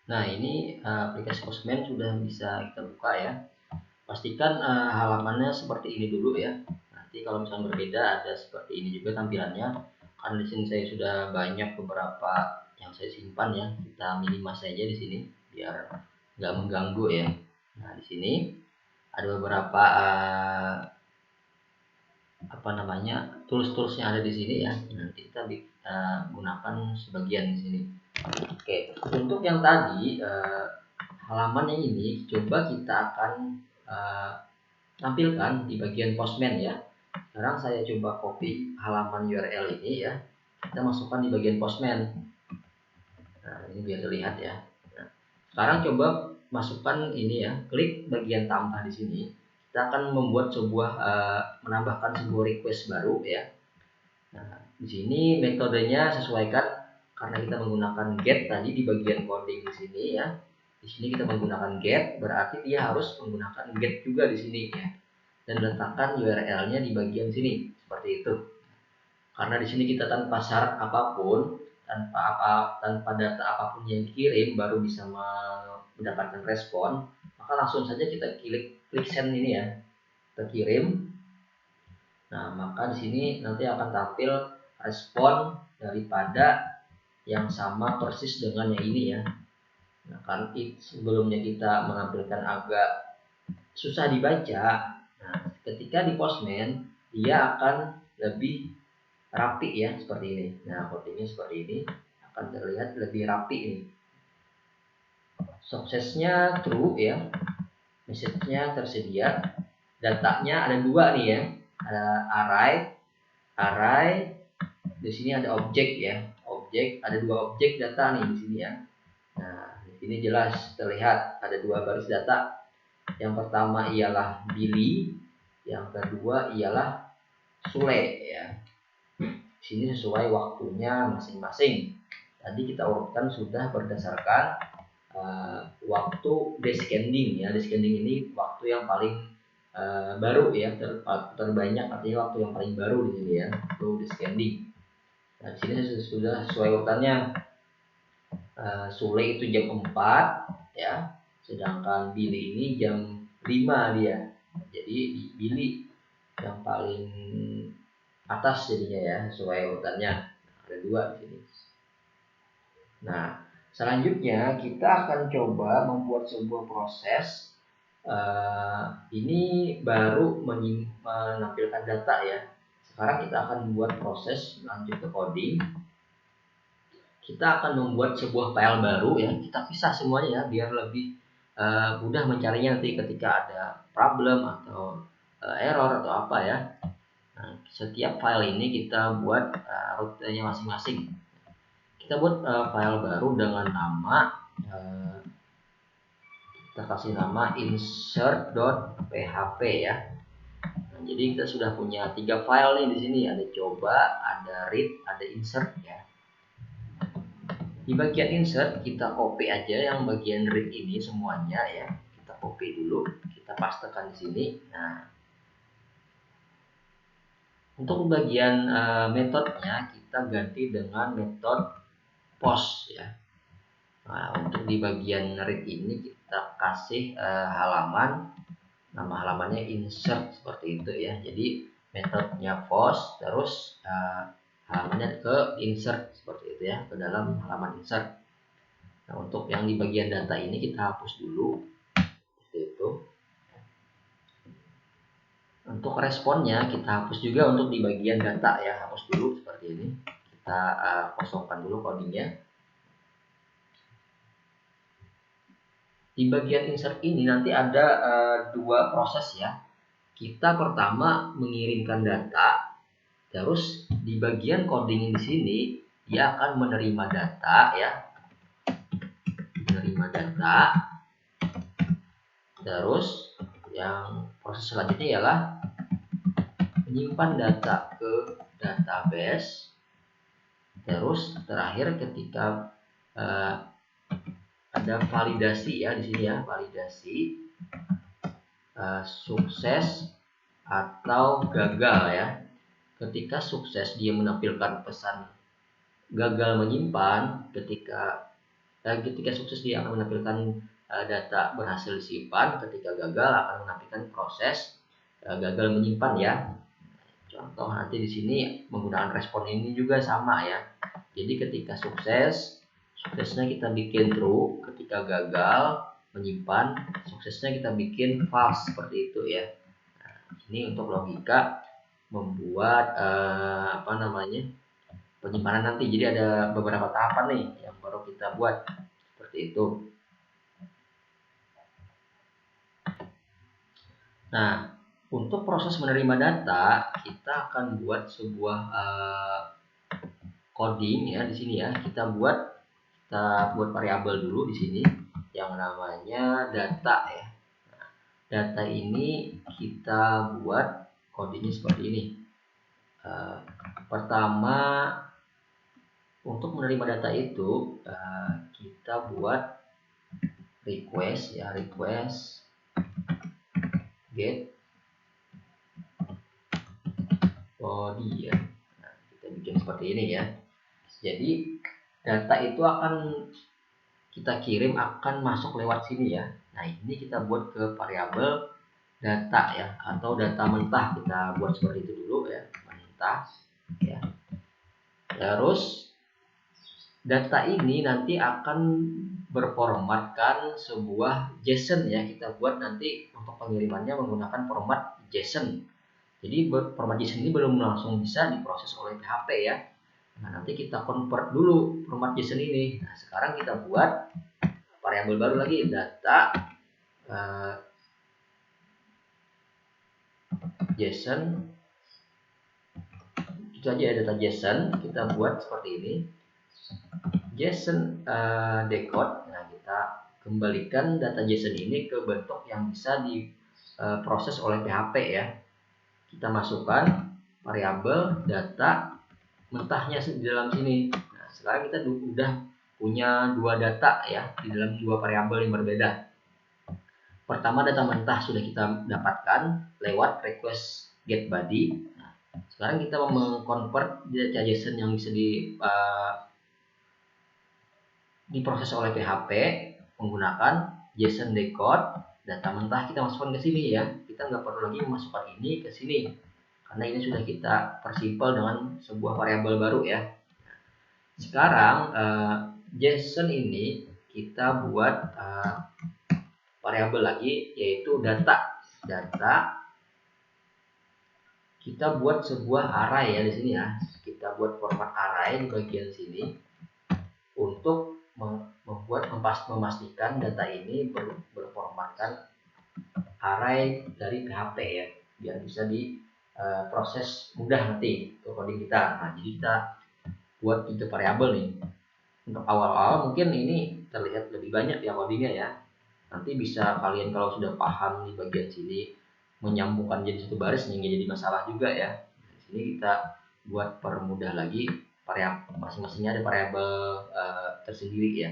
Nah, ini aplikasi Postman sudah bisa kita buka ya. Pastikan halamannya seperti ini dulu ya. Nanti kalau misalnya berbeda ada seperti ini juga tampilannya. Karena di sini saya sudah banyak beberapa yang saya simpan ya. Kita minimize saja di sini biar nggak mengganggu ya. Nah, di sini ada beberapa tools-tools yang ada di sini ya. Nanti kita gunakan sebagian di sini. Oke, untuk yang tadi halaman yang ini coba kita akan tampilkan di bagian Postman ya. Sekarang saya coba copy halaman URL ini ya. Kita masukkan di bagian Postman. Nah, ini biar terlihat ya. Nah, sekarang coba masukkan ini ya, klik bagian tambah di sini. Kita akan membuat menambahkan sebuah request baru ya. Nah, di sini metodenya sesuaikan karena kita menggunakan get tadi di bagian coding di sini ya. Di sini kita menggunakan get, berarti dia harus menggunakan get juga di sini ya. Dan letakkan URL-nya di bagian sini seperti itu. Karena di sini kita tanpa syarat apapun, tanpa data apapun yang dikirim baru bisa mendapatkan respon, maka langsung saja kita klik send ini ya. Kita kirim. Nah, maka di sini nanti akan tampil respon daripada yang sama persis dengan yang ini ya. Nah, kan sebelumnya kita menampilkan agak susah dibaca. Nah, ketika di Postman dia akan lebih rapi ya seperti ini. Nah, codingnya seperti ini akan terlihat lebih rapi ini. Suksesnya true ya. Message-nya tersedia. Datanya ada dua nih ya. Ada array. Di sini ada objek ya. Ada dua objek data nih di sini ya. Nah, di sini jelas terlihat ada dua baris data. Yang pertama ialah Billy, yang kedua ialah Sule ya. Di sini sesuai waktunya masing-masing. Tadi kita urutkan sudah berdasarkan waktu descending ya. Descending ini waktu yang paling baru ya, terbanyak artinya waktu yang paling baru di sini ya, waktu descending. Nah, di sini sudah sesuai urutannya. Sule itu jam 4 ya, sedangkan Billy ini jam 5 dia. Jadi Billy yang paling atas jadinya ya, sesuai urutannya. Ada dua di sini. Nah, selanjutnya kita akan coba membuat sebuah proses. Ini baru menampilkan data ya. Sekarang kita akan membuat proses lanjut ke coding. Kita akan membuat sebuah file baru ya. Kita pisah semuanya ya biar lebih mudah mencarinya nanti ketika ada problem atau error atau apa ya. Nah, setiap file ini kita buat rutenya masing-masing. Kita buat file baru dengan nama kita kasih nama insert.php ya. Nah, jadi kita sudah punya 3 file nih di sini, ada coba, ada read, ada insert ya. Di bagian insert kita copy aja yang bagian read ini semuanya ya. Kita copy dulu, kita pastekan di sini. Nah, untuk bagian metodenya kita ganti dengan metode post ya. Nah, untuk di bagian read ini kita kasih halaman, nama halamannya insert seperti itu ya. Jadi metodenya post, terus halamannya ke insert seperti itu ya, ke dalam halaman insert. Nah, untuk yang di bagian data ini kita hapus dulu seperti itu. Untuk responnya kita hapus juga untuk di bagian data ya, hapus dulu seperti ini. Kita kosongkan dulu codingnya. Di bagian insert ini nanti ada dua proses ya. Kita pertama mengirimkan data, terus di bagian coding di sini dia akan menerima data ya, terus yang proses selanjutnya ialah menyimpan data ke database, terus terakhir ketika ada validasi ya di sini ya, validasi sukses atau gagal ya. Ketika sukses dia menampilkan pesan gagal menyimpan, ketika Ketika sukses dia akan menampilkan data berhasil disimpan, ketika gagal akan menampilkan proses gagal menyimpan ya. Contoh nanti di sini menggunakan respon ini juga sama ya. Jadi ketika suksesnya kita bikin true, ketika gagal menyimpan, suksesnya kita bikin false seperti itu ya. Nah, ini untuk logika membuat penyimpanan nanti. Jadi ada beberapa tahapan nih yang baru kita buat seperti itu. Nah, untuk proses menerima data, kita akan buat sebuah coding ya di sini ya. Kita buat variabel dulu di sini yang namanya data ya. Nah, data ini kita buat codingnya seperti ini. Pertama, untuk menerima data itu kita buat request get body ya. Nah, kita bikin seperti ini ya. Jadi data itu akan kita kirim akan masuk lewat sini ya. Nah, ini kita buat ke variabel data ya, atau data mentah, kita buat seperti itu dulu ya, mentah ya. Terus data ini nanti akan berformatkan sebuah JSON ya. Kita buat nanti untuk pengirimannya menggunakan format JSON. Jadi format JSON ini belum langsung bisa diproses oleh PHP ya. Nah, nanti kita convert dulu format JSON ini. Nah, sekarang kita buat variabel baru lagi, data JSON. Itu aja ya, data JSON. Kita buat seperti ini. JSON decode. Nah, kita kembalikan data JSON ini ke bentuk yang bisa diproses oleh PHP ya. Kita masukkan variabel data mentahnya di dalam sini. Nah, sekarang kita udah punya dua data ya di dalam dua variabel yang berbeda. Pertama, data mentah sudah kita dapatkan lewat request get body. Nah, sekarang kita mau mengconvert data JSON yang bisa diproses oleh PHP menggunakan JSON decode. Data mentah kita masukkan ke sini ya. Kita nggak perlu lagi memasukkan ini ke sini karena ini sudah kita persimpel dengan sebuah variabel baru ya. Sekarang JSON ini kita buat variabel lagi, yaitu data. Kita buat sebuah array ya di sini ya. Kita buat format array di bagian sini untuk memastikan data ini berformatkan array dari PHP ya, biar bisa diproses mudah nanti ke coding kita. Nah, jadi kita buat itu variabel nih. Untuk awal-awal mungkin ini terlihat lebih banyak ya codingnya ya. Nanti bisa kalian kalau sudah paham di bagian sini menyambungkan jadi satu baris nggak jadi masalah juga ya. Di sini kita buat permudah lagi, masing-masingnya ada variabel tersendiri ya.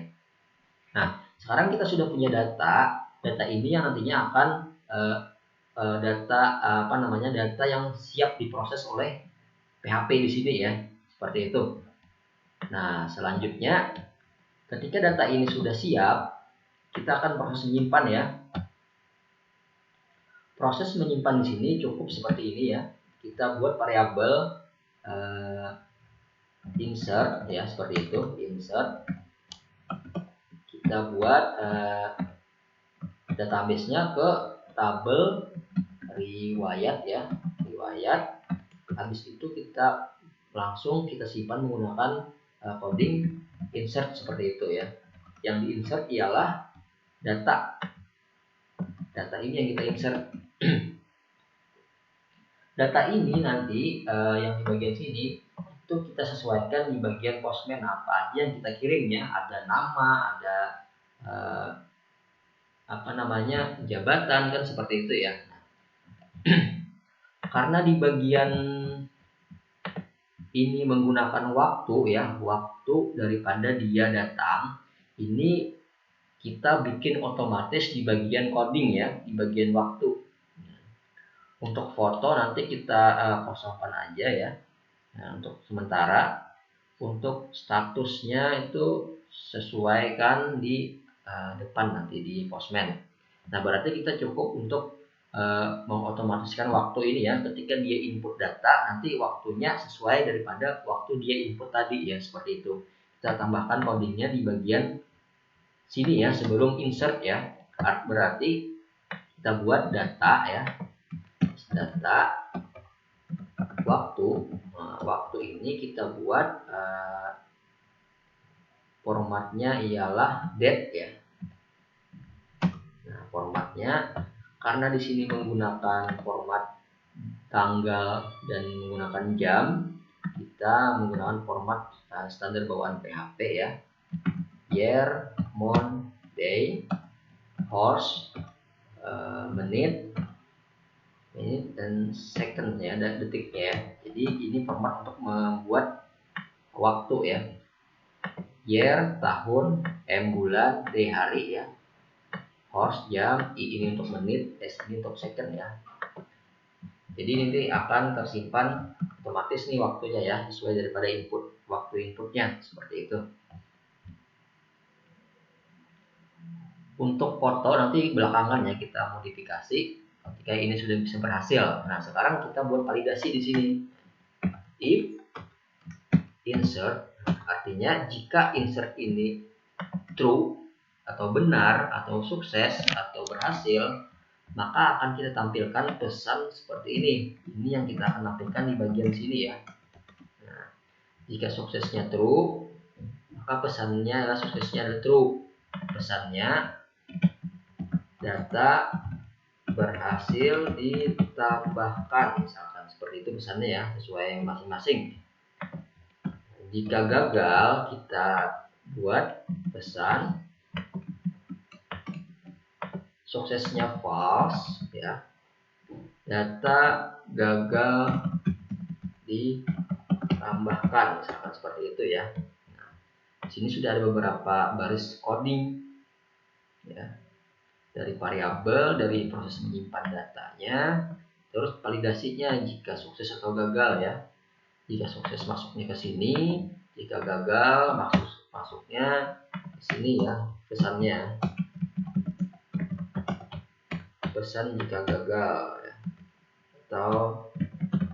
Nah, sekarang kita sudah punya data ini yang nantinya akan data yang siap diproses oleh PHP di sini ya, seperti itu. Nah, selanjutnya ketika data ini sudah siap, kita akan proses menyimpan ya. Proses menyimpan di sini cukup seperti ini ya. Kita buat variabel insert ya, seperti itu, insert. Kita buat database-nya ke tabel riwayat ya, riwayat. Habis itu kita langsung kita simpan menggunakan coding insert seperti itu ya. Yang di insert ialah data ini yang kita insert. Data ini nanti yang di bagian sini itu kita sesuaikan di bagian Postman apa aja yang kita kirimnya. Ada nama, ada jabatan kan, seperti itu ya. Karena di bagian ini menggunakan waktu ya, waktu daripada dia datang, ini kita bikin otomatis di bagian coding ya, di bagian waktu. Untuk foto nanti kita kosongkan aja ya. Nah, untuk sementara untuk statusnya itu sesuaikan di depan nanti di Postman. Nah, berarti kita cukup untuk mengotomatiskan waktu ini ya. Ketika dia input data, nanti waktunya sesuai daripada waktu dia input tadi ya, seperti itu. Kita tambahkan codingnya di bagian sini ya, sebelum insert ya. Berarti kita buat data ya, data waktu. Nah, waktu ini kita buat formatnya ialah date ya. Nah, formatnya karena di sini menggunakan format tanggal dan menggunakan jam, kita menggunakan format standar bawaan PHP ya. Year, month, day, hours, menit, dan second ya, dan detiknya ya. Jadi ini format untuk membuat waktu ya. Year tahun, M bulan, D hari ya. Hours jam, I ini untuk menit, S ini untuk second ya. Jadi nanti akan tersimpan otomatis nih waktunya ya, sesuai daripada input, waktu inputnya seperti itu. Untuk foto nanti belakangan ya kita modifikasi ketika ini sudah bisa berhasil. Nah, sekarang kita buat validasi di sini. If insert, artinya jika insert ini true atau benar atau sukses atau berhasil, maka akan kita tampilkan pesan seperti ini. Ini yang kita akan tampilkan di bagian sini ya. Nah, jika suksesnya true, maka pesannya adalah suksesnya adalah true. Pesannya data berhasil ditambahkan, misalkan seperti itu pesannya ya, sesuai masing-masing. Jika gagal, kita buat pesan suksesnya false ya, data gagal ditambahkan, misalkan seperti itu ya. Nah, di sini sudah ada beberapa baris coding ya, dari variabel, dari proses menyimpan datanya, terus validasinya jika sukses atau gagal ya. Jika sukses masuknya ke sini, jika gagal masuknya ke sini ya, pesannya. Pesan jika gagal ya. Atau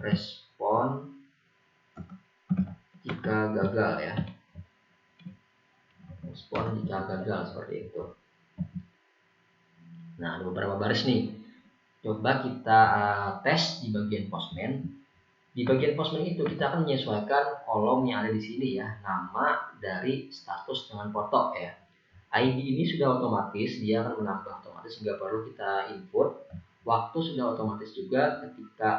respon jika gagal ya. Respon jika gagal seperti itu. Nah, ada beberapa baris nih. Coba kita tes di bagian Postman. Di bagian Postman itu kita akan menyesuaikan kolom yang ada di sini ya, nama dari status dengan foto ya. ID ini sudah otomatis, dia akan menambah otomatis, nggak perlu kita input. Waktu sudah otomatis juga ketika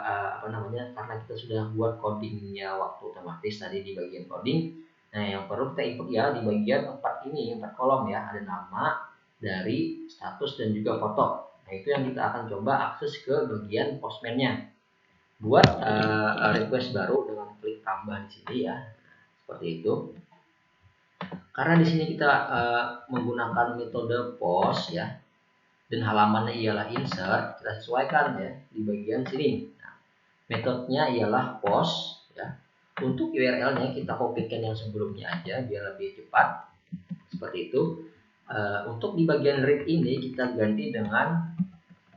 karena kita sudah buat codingnya waktu otomatis tadi di bagian coding. Nah, yang perlu kita input ya di bagian 4 ini, 4 kolom ya, ada nama dari status dan juga foto. Nah, itu yang kita akan coba akses ke bagian Postman-nya. Buat request baru dengan klik tambah di sini ya, seperti itu. Karena di sini kita menggunakan metode post ya, dan halamannya ialah insert, kita sesuaikan ya di bagian sini. Nah, metodenya ialah post ya. Untuk URL-nya kita kopikan yang sebelumnya aja biar lebih cepat, seperti itu. Untuk di bagian read ini kita ganti dengan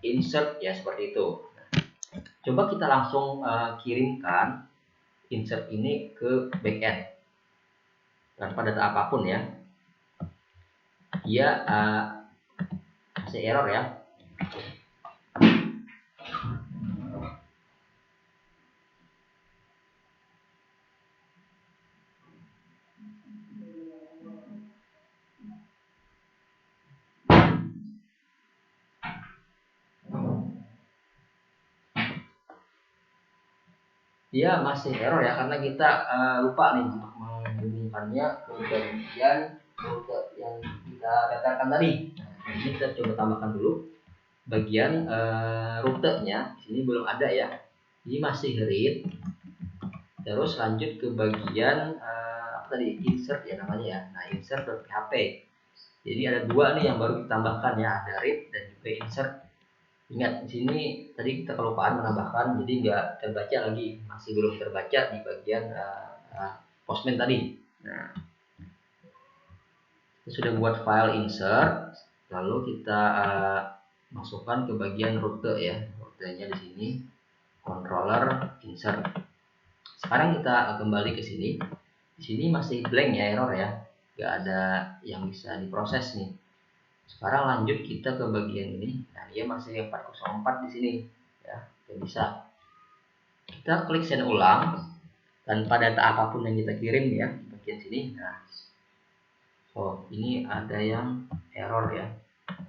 insert ya, seperti itu. Nah, coba kita langsung kirimkan insert ini ke backend tanpa data apapun ya. Dia masih error ya. Dia masih error ya, karena kita lupa nih untuk menghubungkannya ke bagian rute yang kita daftarkan tadi. Nah, ini kita coba tambahkan dulu bagian rutenya. Di sini belum ada ya. Ini masih read. Terus lanjut ke bagian insert ya namanya ya. Nah, insert.php. Jadi ada dua nih yang baru ditambahkan ya, ada read dan juga insert. Ingat di sini tadi kita kelupaan menambahkan, jadi nggak terbaca lagi, masih belum terbaca di bagian Postman tadi. Nah, Kita sudah buat file insert, lalu kita masukkan ke bagian rute ya. Rutenya di sini controller insert. Sekarang kita kembali ke sini. Di sini masih blank ya, error ya, nggak ada yang bisa diproses nih. Sekarang lanjut kita ke bagian ini. Nah, dia masih 404 di sini ya, nggak bisa. Kita klik send ulang tanpa data apapun yang kita kirim ya di bagian sini. Nah, oh ini ada yang error ya,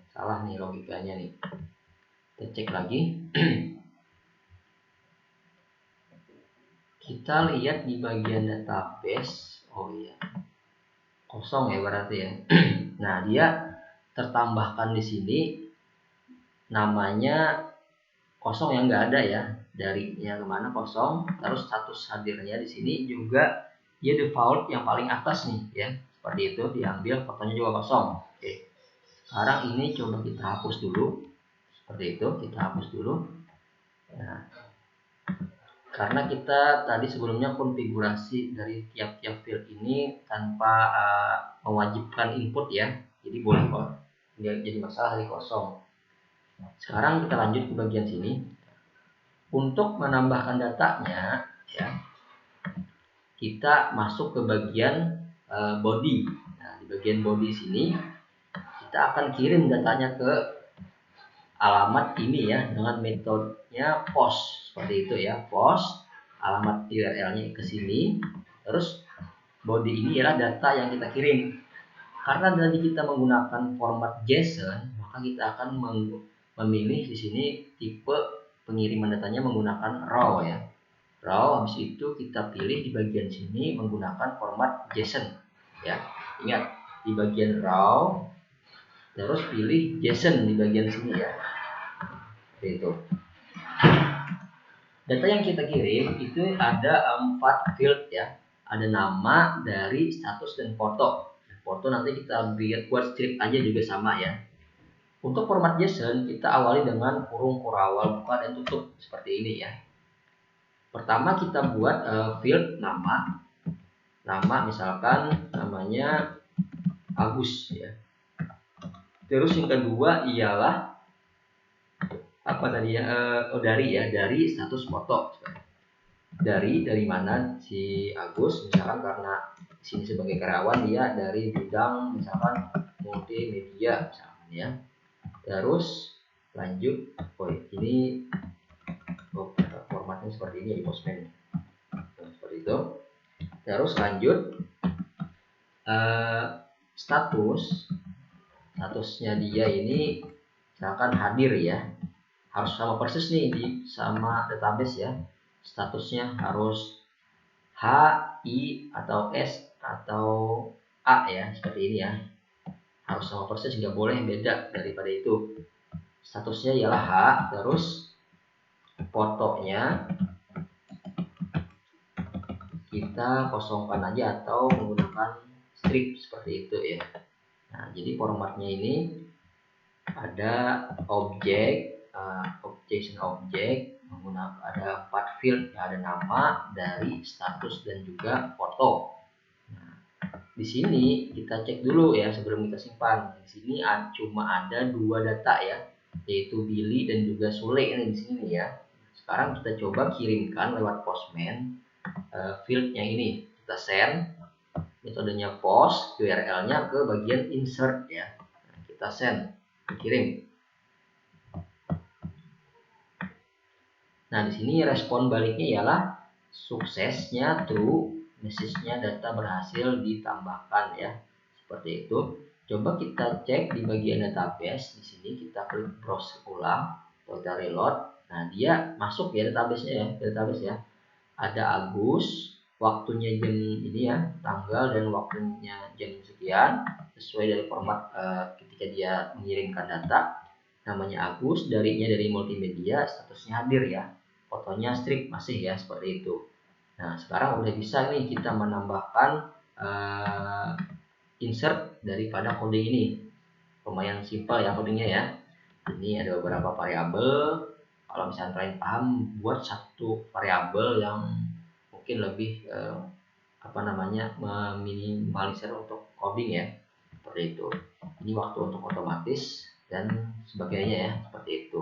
salah nih logikanya nih. Kita cek lagi. Kita lihat di bagian database. Oh iya, kosong ya berarti ya. Nah, dia tertambahkan di sini namanya kosong, yang nggak ada ya, dari yang kemana kosong. Terus status hadirnya di sini juga dia default yang paling atas nih ya, seperti itu, diambil fotonya juga kosong. Oke, sekarang ini coba kita hapus dulu, seperti itu, kita hapus dulu. Nah, karena kita tadi sebelumnya konfigurasi dari tiap-tiap field ini tanpa mewajibkan input ya, jadi boleh kok jadi masalah di kosong. Sekarang kita lanjut ke bagian sini. Untuk menambahkan datanya ya, kita masuk ke bagian body. Nah, di bagian body sini kita akan kirim datanya ke alamat ini ya, dengan metodenya post, seperti itu ya, post, alamat URL-nya ke sini, terus body ini adalah data yang kita kirim. Karena tadi kita menggunakan format JSON, maka kita akan memilih di sini tipe pengiriman datanya menggunakan raw ya. Raw, habis itu kita pilih di bagian sini menggunakan format JSON ya. Ingat, di bagian raw terus pilih JSON di bagian sini ya. Seperti itu. Data yang kita kirim itu ada 4 field ya. Ada nama, dari, status, dan foto. Foto nanti kita buat strip aja juga sama ya. Untuk format JSON kita awali dengan kurung kurawal buka dan tutup seperti ini ya. Pertama kita buat field nama. Nama misalkan namanya Agus ya. Terus yang kedua ialah apa tadi ya? Dari status foto. Dari mana si Agus, misalkan karena di sini sebagai karyawan dia dari bidang misalkan multimedia misalkan ya. Terus lanjut, ini formatnya seperti ini di Postman seperti itu. Terus lanjut statusnya dia ini misalkan hadir ya, harus sama persis nih sama database ya. Statusnya harus H, I, atau S, atau A ya, seperti ini ya. Harus sama persis, nggak boleh beda daripada itu. Statusnya ialah H, terus fotonya kita kosongkan aja atau menggunakan strip seperti itu ya. Nah, jadi formatnya ini ada objek, JSON objek, menggunakan ada 4 field ya, ada nama, dari, status, dan juga foto. Nah, di sini kita cek dulu ya sebelum kita simpan. Di sini cuma ada 2 data ya, yaitu Billy dan juga Sule ini di sini ya. Sekarang kita coba kirimkan lewat Postman fieldnya ini. Kita send, metodenya post, URL-nya ke bagian insert ya. Nah, kita send, kirim. Nah, di sini respon baliknya ialah suksesnya true, message-nya data berhasil ditambahkan ya. Seperti itu. Coba kita cek di bagian database. Di sini kita klik browse ulang atau kita reload. Nah, dia masuk ya database-nya ya. Ada Agus, waktunya jam ini ya, tanggal dan waktunya jam sekian, sesuai dari format ketika dia mengirimkan data. Namanya Agus, darinya dari multimedia, statusnya hadir ya. Fotonya strip masih ya, seperti itu. Nah, sekarang udah bisa nih kita menambahkan insert daripada coding ini. Lumayan simpel ya codingnya ya. Ini ada beberapa variabel. Kalau misalnya kalian paham, buat satu variabel yang mungkin lebih meminimalisir untuk coding ya. seperti itu. Ini waktu untuk otomatis dan sebagainya ya, seperti itu.